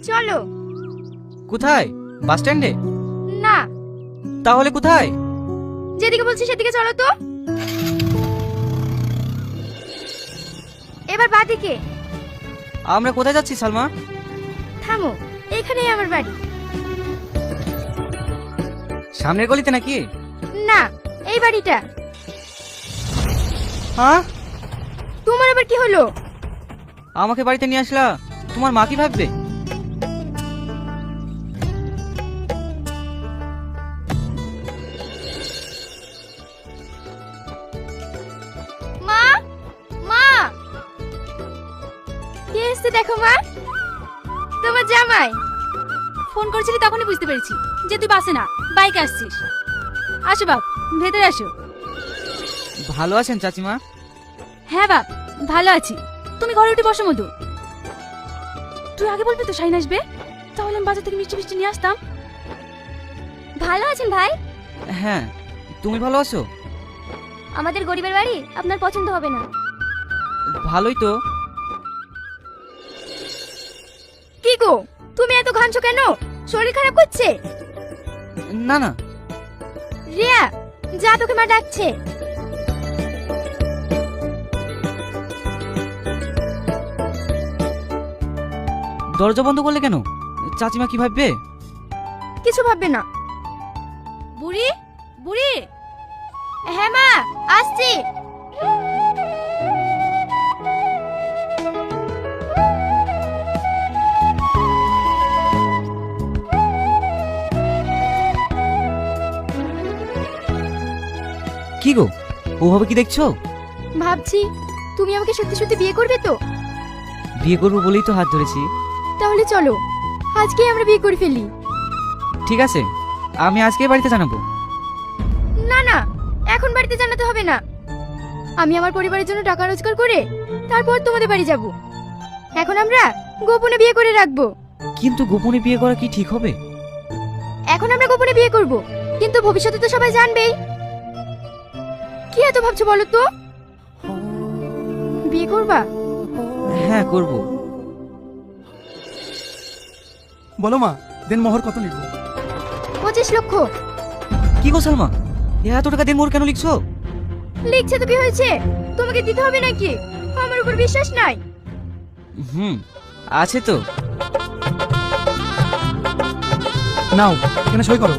চলো। কোথায়? বাস স্ট্যান্ডে? না, তাহলে কোথায়? যেদিকে বলছি সেদিকে চলো তো। এবার বাদিকে। আমরা কোথায় যাচ্ছি সালমা? থামো, এখানেই আমার বাড়ি। সামনের গলিতে নাকি? না, এই বাড়িটা। হ্যাঁ, তোমার আবার কি হলো? আমাকে বাড়িতে নিয়ে আসলা, তোমার মা কি ভাববে? মা, মা, কে এসেছে দেখো মা। তোমার জামাই। ফোন করেছিলি তখনই বুঝতে পেরেছি যে তুই বাসে না, বাইকে আসছিস। আসো বাপ, ভেতরে আসো। ভালো আছেন চাচিমা? হ্যাঁ বাপ, ভালো আছি। তুমি ঘরে উঠে বসো মধু। তুই আগে বলবি তো শাইন আসবে, তাহলে আমি বাজার থেকে মিষ্টি মিষ্টি নিয়ে আসতাম। ভালো আছেন ভাই? হ্যাঁ, তুমি ভালো আছো? আমাদের গরিবের বাড়ি আপনার পছন্দ হবে না। ভালোই তো। কি গো, তুমি এত ঘামছো কেন? শরীর খারাপ করছে? না না। রিয়া, যা, তোকে মা ডাকছে। দরজা বন্ধ করলে কেন? চাচিমা কি ভাববে? কিছু ভাববে না। বুড়ি, বুড়ি। হ্যাঁ মা, আসছি। কি গো, ওভাবে কি দেখছো? ভাবছি তুমি আমাকে সত্যি সত্যি বিয়ে করবে তো? বিয়ে করবো বলেই তো হাত ধরেছি। তাহলে চলো, আজকেই আমরা বিয়ে করে ফেলি। ঠিক আছে, আমি আজকেই বাড়িতে জানাবো। না না, এখন বাড়িতে জানাতে হবে না। আমি আমার পরিবারের জন্য টাকা রোজগার করে তারপর তোমাদের বাড়ি যাব। এখন আমরা গোপনে বিয়ে করে রাখবো। কিন্তু গোপনে বিয়ে করা কি ঠিক হবে? এখন আমরা গোপনে বিয়ে করব, কিন্তু ভবিষ্যতে তো সবাই জানবেই। কি এত ভাবছো বলো তো? বিয়ে করবা? হ্যাঁ, করব। বলো মা, দেন মোহর কত লিখবো? 25 লক্ষ। কি গো সালমা, এত টাকা দিয়ে মোর কেন লিখছো? লিখছে তো কি হয়েছে? তোমাকে দিতে হবে নাকি? আমার উপর বিশ্বাস নাই? আছে তো। নাও, এখানে সই করো।